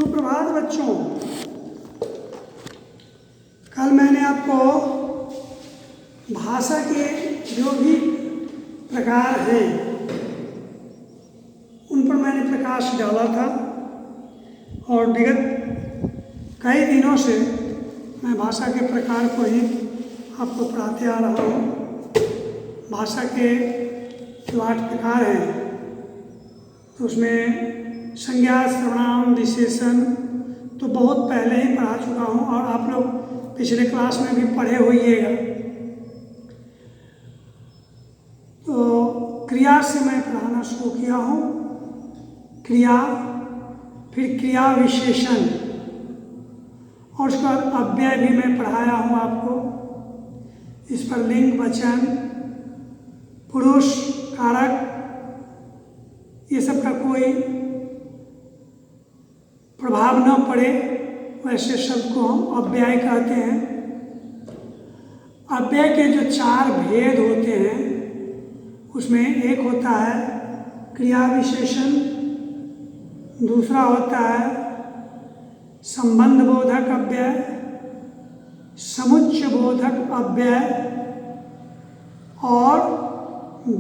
सुप्रभात बच्चों। कल मैंने आपको भाषा के जो भी प्रकार हैं उन पर मैंने प्रकाश डाला था और विगत कई दिनों से मैं भाषा के प्रकार को ही आपको पढ़ाते आ रहा हूँ। भाषा के जो 8 प्रकार हैं तो उसमें संज्ञा, सर्वनाम, विशेषण तो बहुत पहले ही पढ़ा चुका हूँ और आप लोग पिछले क्लास में भी पढ़े होइएगा। तो क्रिया से मैं पढ़ाना शुरू किया हूँ। क्रिया, फिर क्रिया विशेषण और उसके बाद अव्यय भी मैं पढ़ाया हूँ आपको। इस पर लिंग, वचन, पुरुष, कारक ये सब का कोई प्रभाव न पड़े वैसे शब्द को हम अव्यय कहते हैं। अव्यय के जो 4 भेद होते हैं उसमें एक होता है क्रिया विशेषण, दूसरा होता है संबंध बोधक अव्यय, समुच्चय बोधक अव्यय और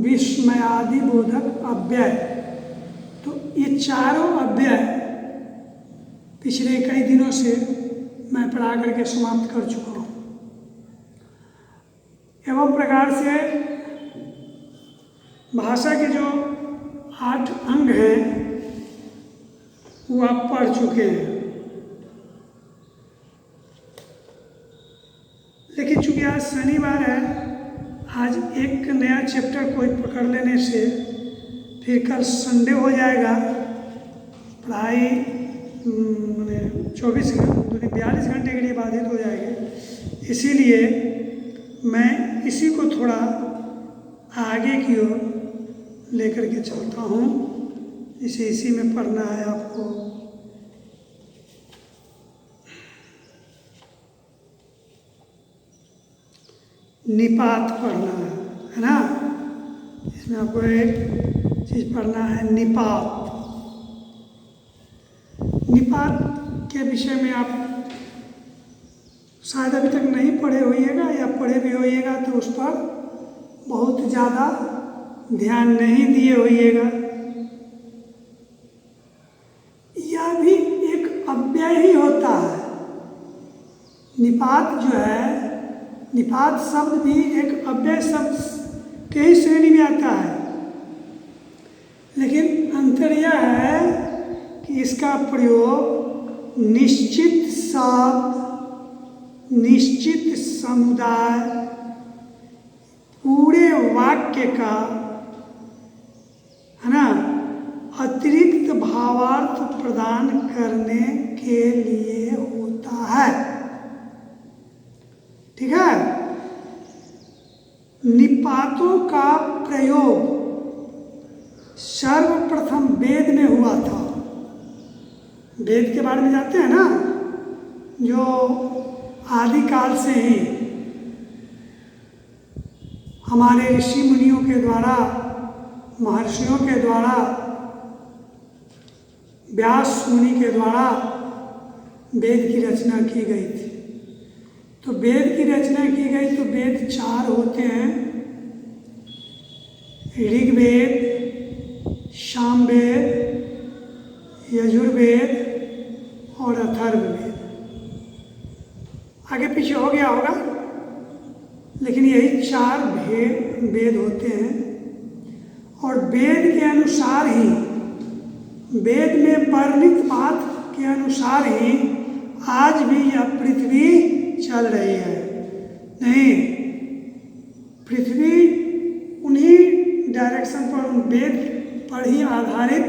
विस्मयादि बोधक अव्यय। तो ये चारों अव्यय पिछले कई दिनों से मैं पढ़ा करके समाप्त कर चुका हूँ। एवं प्रकार से भाषा के जो 8 अंग हैं वो आप पढ़ चुके हैं। लेकिन चूंकि आज शनिवार है, आज एक नया चैप्टर कोई पकड़ लेने से फिर कल संडे हो जाएगा। पढ़ाई 42 घंटे के लिए बाधित हो जाएगी। इसीलिए मैं इसी को थोड़ा आगे की ओर लेकर के चलता हूँ। इसी में पढ़ना है आपको। निपात पढ़ना है ना। इसमें आपको एक चीज़ पढ़ना है, निपात। निपात के विषय में आप शायद अभी तक नहीं पढ़े होइएगा या पढ़े भी होइएगा तो उस पर बहुत ज़्यादा ध्यान नहीं दिए होइएगा। यह भी एक अव्यय ही होता है। निपात जो है, निपात शब्द भी एक अव्यय शब्द के ही श्रेणी में आता है। लेकिन अंतर यह है कि इसका प्रयोग निश्चित शब्द, निश्चित समुदाय, पूरे वाक्य का है ना अतिरिक्त भावार्थ प्रदान करने के लिए होता है। ठीक है। निपातों का प्रयोग सर्वप्रथम वेद में हुआ था। वेद के बारे में जानते हैं ना, जो आदिकाल से ही हमारे ऋषि मुनियों के द्वारा, महर्षियों के द्वारा, व्यास मुनि के द्वारा वेद की रचना की गई थी। तो वेद की रचना की गई तो वेद 4 होते हैं, ऋग्वेद, सामवेद, यजुर्वेद और अथर्ववेद। आगे पीछे हो गया होगा, लेकिन यही 4 वेद होते हैं। और वेद के अनुसार ही, वेद में वर्णित बात के अनुसार ही आज भी यह पृथ्वी चल रही है। नहीं, पृथ्वी उन्हीं डायरेक्शन पर, उन वेद पर ही आधारित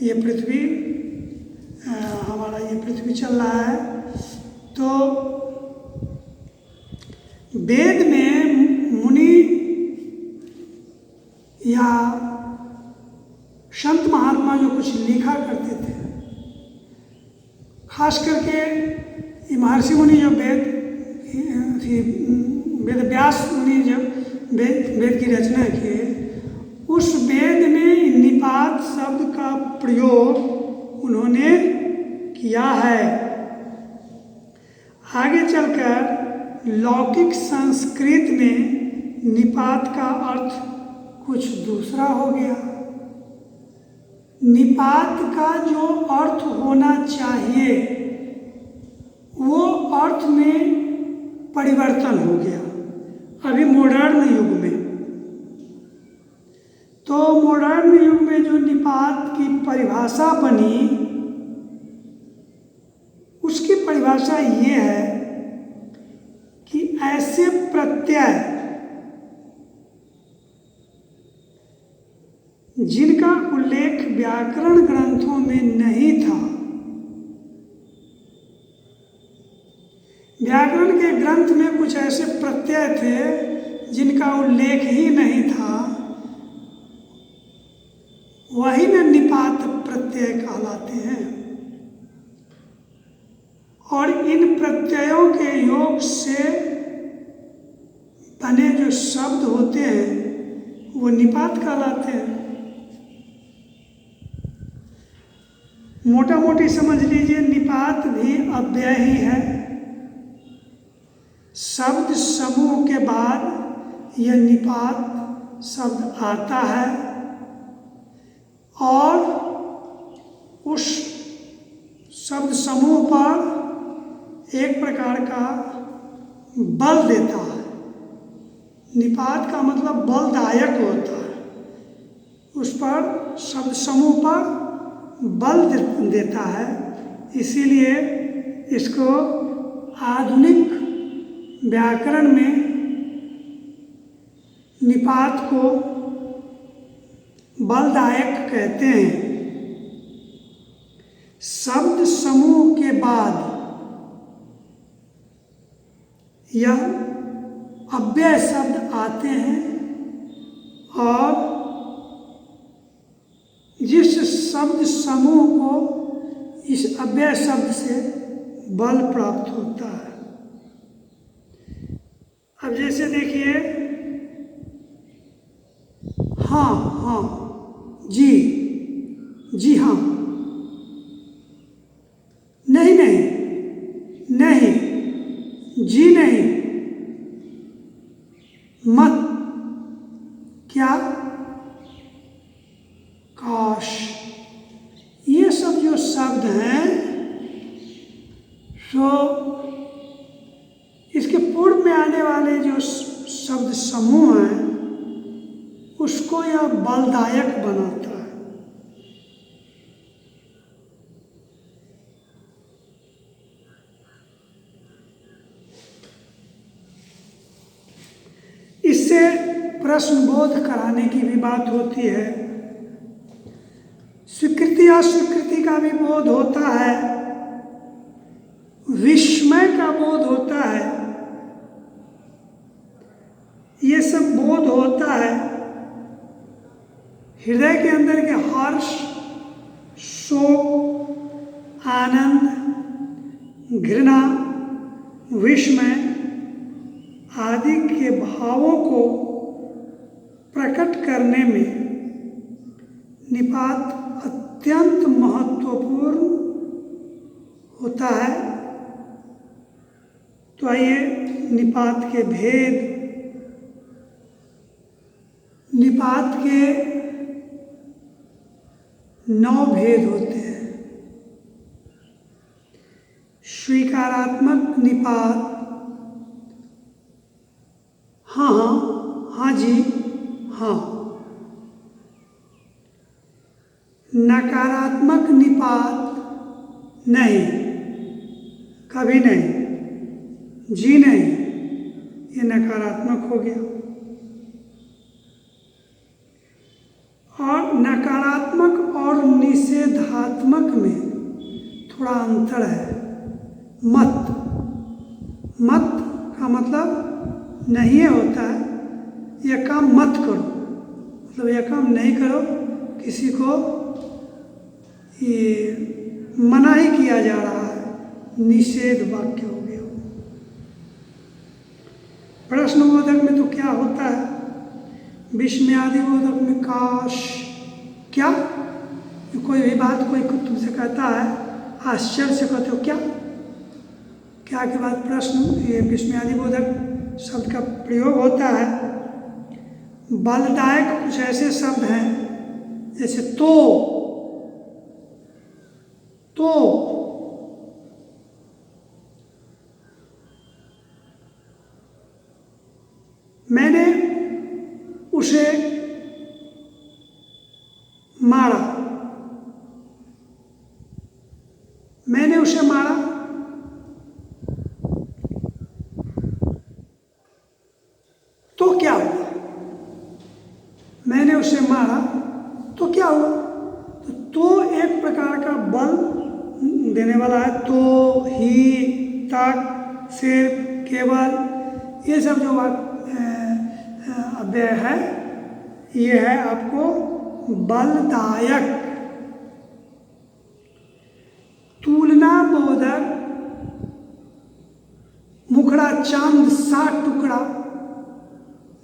ये पृथ्वी, हमारा ये पृथ्वी चल रहा है। तो वेद में मुनि या संत महात्मा जो कुछ लिखा करते थे, खास करके महर्षि मुनि जो वेद व्यास मुनि जब वेद की रचना किए, उस वेद में निपात शब्द का प्रयोग उन्होंने किया है। आगे चलकर लौकिक संस्कृत में निपात का अर्थ कुछ दूसरा हो गया। निपात का जो अर्थ होना चाहिए वो अर्थ में परिवर्तन हो गया अभी मॉडर्न युग में। तो मॉडर्न युग में जो निपात की परिभाषा बनी उसकी परिभाषा ये है कि ऐसे प्रत्यय जिनका उल्लेख व्याकरण ग्रंथों में नहीं था, व्याकरण के ग्रंथ में कुछ ऐसे प्रत्यय थे जिनका उल्लेख ही नहीं था, वही में निपात प्रत्यय कहलाते हैं। और इन प्रत्ययों के योग से बने जो शब्द होते हैं वो निपात कहलाते हैं। मोटा मोटी समझ लीजिए निपात भी अव्यय ही है। शब्द समूह के बाद यह निपात शब्द आता है और उस शब्द समूह पर एक प्रकार का बल देता है। निपात का मतलब बलदायक होता है, उस पर शब्द समूह पर बल देता है। इसीलिए इसको आधुनिक व्याकरण में निपात को बलदायक कहते हैं। शब्द समूह के बाद यह अव्यय शब्द आते हैं और जिस शब्द समूह को इस अव्यय शब्द से बल प्राप्त होता है। अब जैसे देखिए हाँ हाँ, जी जी हाँ, नहीं नहीं नहीं, जी नहीं, मत, क्या, काश, ये सब जो शब्द हैं सो इसके पूर्व में आने वाले जो शब्द समूह हैं उसको यह बलदायक बनाता है। इससे प्रश्नबोध कराने की भी बात होती है, स्वीकृति अस्वीकृति का भी बोध होता है, विस्मय का बोध होता है। ये सब बोध होता है हृदय के अंदर के हर्ष, शोक, आनंद, घृणा, विस्मय आदि के भावों को प्रकट करने में निपात अत्यंत महत्वपूर्ण होता है। तो आइए निपात के भेद, निपात के 9 भेद होते हैं। स्वीकारात्मक निपात, हाँ हाँ, हाँ जी, हाँ। नकारात्मक निपात, नहीं, कभी नहीं, जी नहीं, ये नकारात्मक हो गया। और नकारात्मक और निषेधात्मक में थोड़ा अंतर है। मत, मत का मतलब नहीं होता है, यह काम मत करो, मतलब यह काम नहीं करो, किसी को ये मना ही किया जा रहा है, निषेध वाक्य हो गया। प्रश्नबोधक में तो क्या होता है, विस्मयादिबोधक में काश, क्या, कोई भी बात कोई तुमसे कहता है आश्चर्य से कहते हो क्या? क्या के बाद प्रश्न, ये विस्मयादिबोधक शब्द का प्रयोग होता है। बलदायक कुछ ऐसे शब्द हैं जैसे तो मैंने उसे मारा, मैंने उसे मारा, तो क्या हुआ? मैंने उसे मारा तो क्या हुआ? तो एक प्रकार का बल देने वाला है। तो, ही, तक, सिर्फ, केवल, ये सब जो अव्यय है ये है आपको बलदायक। तुलना बोधक, मुखड़ा चांद सा टुकड़ा,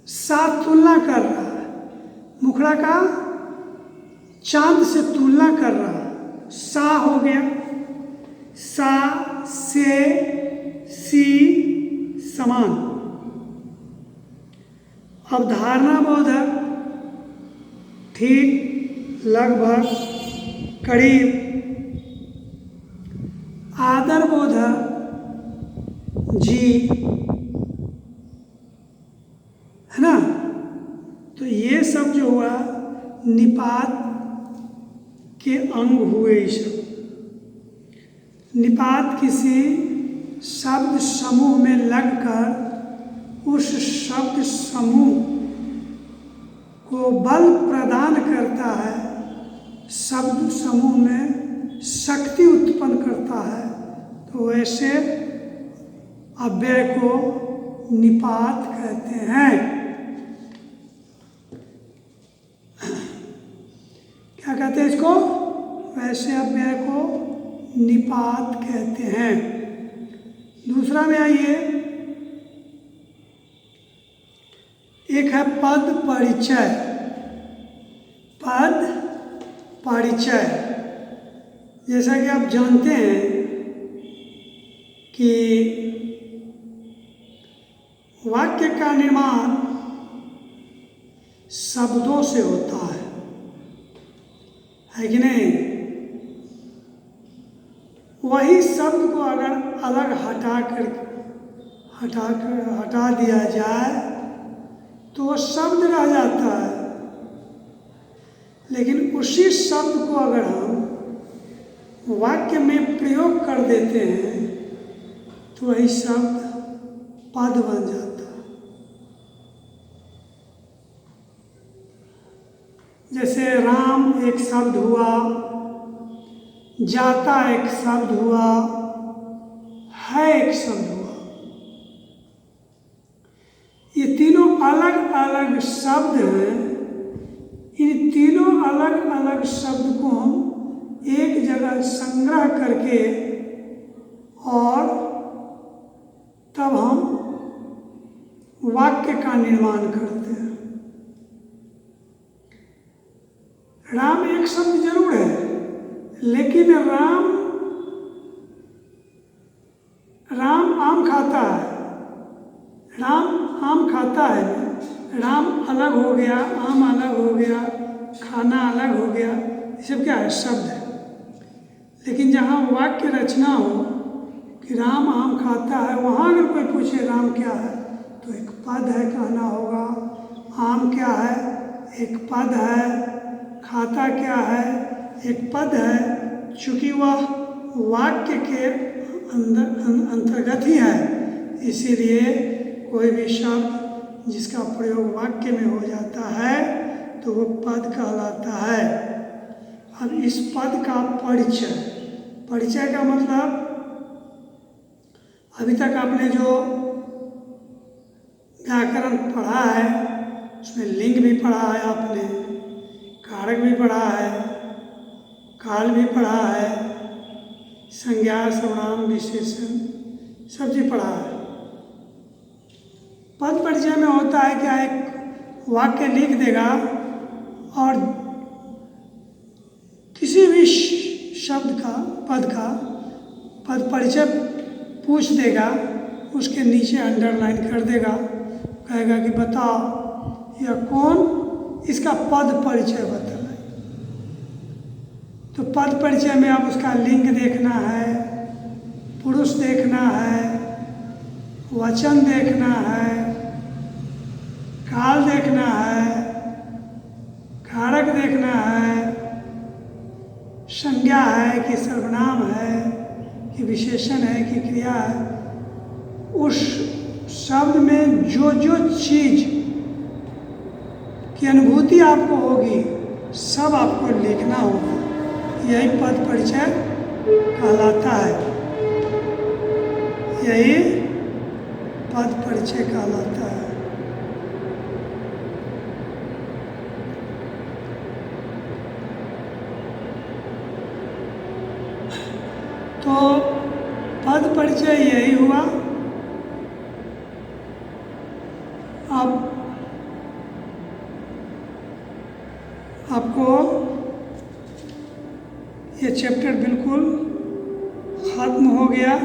सा तुलना कर रहा है, मुखड़ा का चांद से तुलना कर रहा है। सा हो गया, सा, से, सी, समान। अवधारणा बोधक, ठीक, लगभग, करीब। आदर बोधक, जी, है ना। तो ये सब जो हुआ निपात के अंग हुए। ये सब निपात किसी शब्द समूह में लगकर उस शब्द समूह को बल प्रदान करता है, शब्द समूह में शक्ति उत्पन्न करता है। तो वैसे अव्यय को निपात कहते हैं। क्या कहते हैं इसको? वैसे अव्यय को निपात कहते हैं। दूसरा में आइए, एक है पद परिचय। पद परिचय, जैसा कि आप जानते हैं कि वाक्य का निर्माण शब्दों से होता है कि नहीं? वही शब्द को अगर अलग हटा दिया जाए तो वो शब्द रह जाता है, लेकिन उसी शब्द को अगर हम वाक्य में प्रयोग कर देते हैं तो वही शब्द पद बन जाता है। जैसे राम एक शब्द हुआ, जाता एक शब्द हुआ, है एक शब्द हुआ। ये तीनों अलग अलग शब्द हैं। इन तीनों अलग अलग शब्द को हम एक जगह संग्रह करके और तब हम वाक्य का निर्माण करते हैं। राम एक शब्द जरूर है, लेकिन राम आम खाता है। राम आम खाता है, राम अलग हो गया, आम अलग हो गया, खाना अलग हो गया, ये सब क्या है? शब्द है। लेकिन जहाँ वाक्य रचना हो कि राम आम खाता है, वहाँ अगर कोई पूछे राम क्या है तो एक पद है कहना होगा। आम क्या है? एक पद है। खाता क्या है? एक पद है। चूँकि वह वाक्य के अंतर्गत ही है, इसीलिए कोई भी शब्द जिसका प्रयोग वाक्य में हो जाता है तो वो पद कहलाता है। अब इस पद का परिचय, परिचय का मतलब अभी तक आपने जो व्याकरण पढ़ा है उसमें लिंग भी पढ़ा है, आपने कारक भी पढ़ा है, काल भी पढ़ा है, संज्ञा, सर्वनाम, विशेषण सब चीज पढ़ा है। पद परिचय में होता है क्या? एक वाक्य लिख देगा और किसी भी शब्द का पद परिचय पूछ देगा, उसके नीचे अंडरलाइन कर देगा, कहेगा कि बताओ यह कौन, इसका पद परिचय बताए। तो पद परिचय में अब उसका लिंग देखना है, पुरुष देखना है, वचन देखना है, काल देखना है, कारक देखना है, संज्ञा है कि सर्वनाम है कि विशेषण है कि क्रिया है। उस शब्द में जो जो चीज की अनुभूति आपको होगी सब आपको लिखना होगा। यही पद परिचय कहलाता है, यही पद परिचय कहलाता है। तो पद परिचय यही हुआ। अब आपको ये चैप्टर बिल्कुल खत्म हो गया।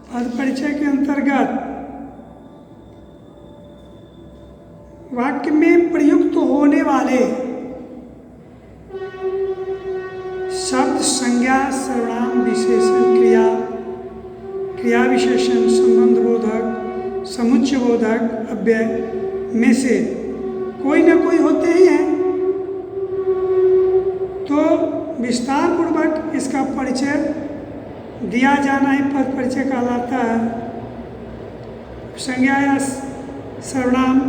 पद परिचय के अंतर्गत वाक्य में प्रयुक्त होने वाले शब्द, संज्ञा, सर्वनाम, विशेषण, क्रिया विशेषण, संबंध बोधक, समुच्चय बोधक, अव्यय में से कोई ना कोई होते ही हैं। तो विस्तार पूर्वक इसका परिचय दिया जाना ही पद परिचय कहलाता है। संज्ञा या सर्वनाम,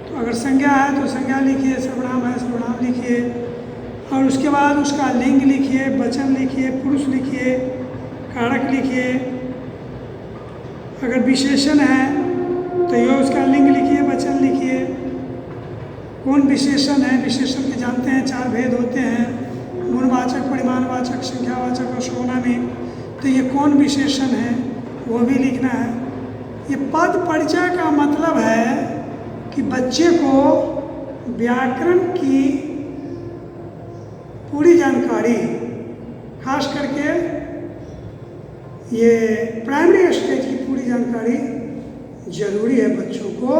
तो अगर संज्ञा है तो संज्ञा लिखिए, सर्वनाम है सर्वनाम लिखिए, और उसके बाद उसका लिंग लिखिए, वचन लिखिए, पुरुष लिखिए, कारक लिखिए। अगर विशेषण है तो ये उसका लिंग लिखिए, वचन लिखिए। कौन विशेषण है? विशेषण के जानते हैं 4 भेद होते हैं, गुणवाचक, परिमाणवाचक, संख्यावाचक और सर्वनामी। तो ये कौन विशेषण है वो भी लिखना है। ये पद परिचय का मतलब है कि बच्चे को व्याकरण की पूरी जानकारी, खास करके ये प्राइमरी स्टेज की पूरी जानकारी जरूरी है बच्चों को,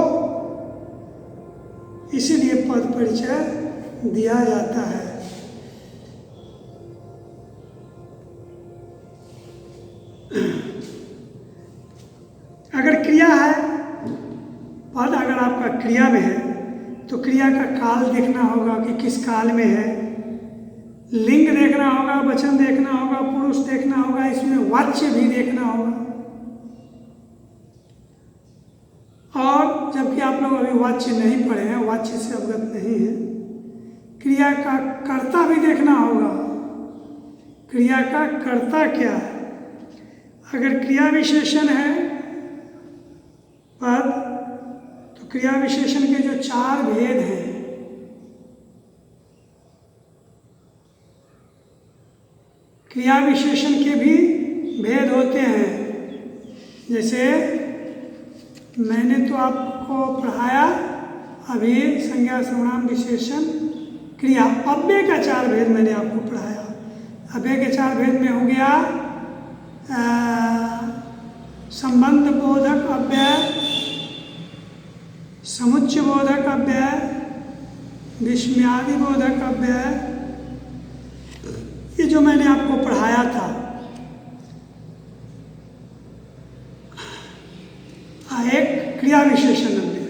इसीलिए पद परिचय दिया जाता है। अगर क्रिया है, पद अगर आपका क्रिया में है तो क्रिया का काल देखना होगा कि किस काल में है, लिंग देखना होगा, वचन देखना होगा, पुरुष देखना होगा, इसमें वाच्य भी देखना होगा। और जबकि आप लोग अभी वाच्य नहीं पढ़े हैं, वाच्य से अवगत नहीं है, क्रिया का कर्ता भी देखना होगा। क्रिया का कर्ता क्या है? अगर क्रिया विशेषण है पद, तो क्रिया विशेषण के जो 4 भेद हैं, क्रिया विशेषण के भी भेद होते हैं। जैसे मैंने तो आपको पढ़ाया अभी संज्ञा, सर्वनाम, विशेषण, क्रिया, अव्यय का 4 भेद मैंने आपको पढ़ाया। अव्यय के 4 भेद में हो गया संबंध बोधक अव्यय, समुच्चय बोधक अव्यय, विस्मयादि बोधक अव्यय। ये जो मैंने आपको पढ़ाया था, एक क्रिया विशेषण अव्यय।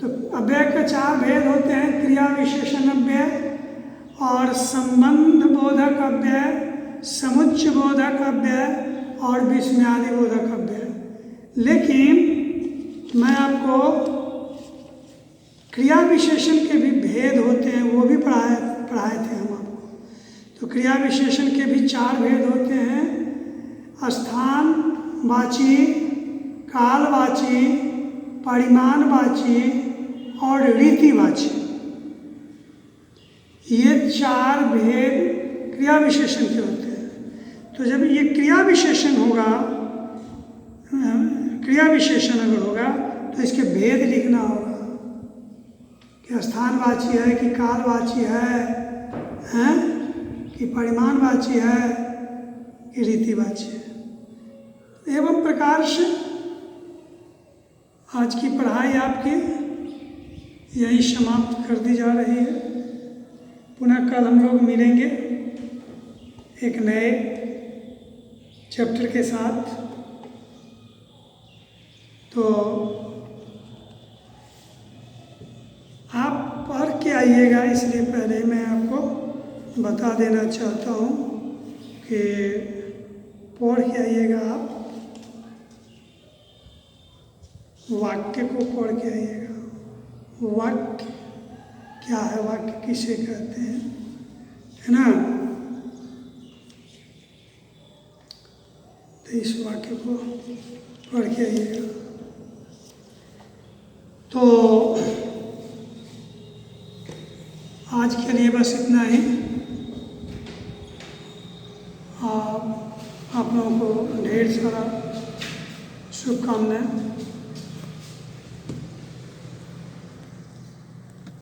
तो अव्यय के 4 भेद होते हैं, क्रिया विशेषण अव्यय और संबंध बोधक अव्यय, समुच्चय बोधक अव्यय और विस्मयादि बोधक अव्यय। लेकिन मैं आपको क्रिया विशेषण के भी भेद होते हैं, वो भी पढ़ाए थे हम आपको। तो क्रिया विशेषण के भी 4 भेद होते हैं, स्थानवाची, कालवाची, परिमाणवाची और रीतिवाची। ये 4 भेद क्रिया विशेषण के होते हैं। तो जब ये क्रिया विशेषण होगा, क्रिया विशेषण अगर होगा तो इसके भेद लिखना होगा कि स्थानवाची है कि कालवाची है, हैं कि परिमाणवाची है कि रीतिवाची है। एवं प्रकार से आज की पढ़ाई आपकी यही समाप्त कर दी जा रही है। पुनः कल हम लोग मिलेंगे एक नए चैप्टर के साथ। तो आप पढ़ के आइएगा, इसलिए पहले मैं आपको बता देना चाहता हूँ कि पढ़ के आइएगा, आप वाक्य को पढ़ के आइएगा। वाक्य क्या है, वाक्य किसे कहते हैं, है ना। तो इस वाक्य को पढ़ के आइएगा। तो आज के लिए बस इतना ही। आप लोगों को ढेर सारा शुभकामनाएं।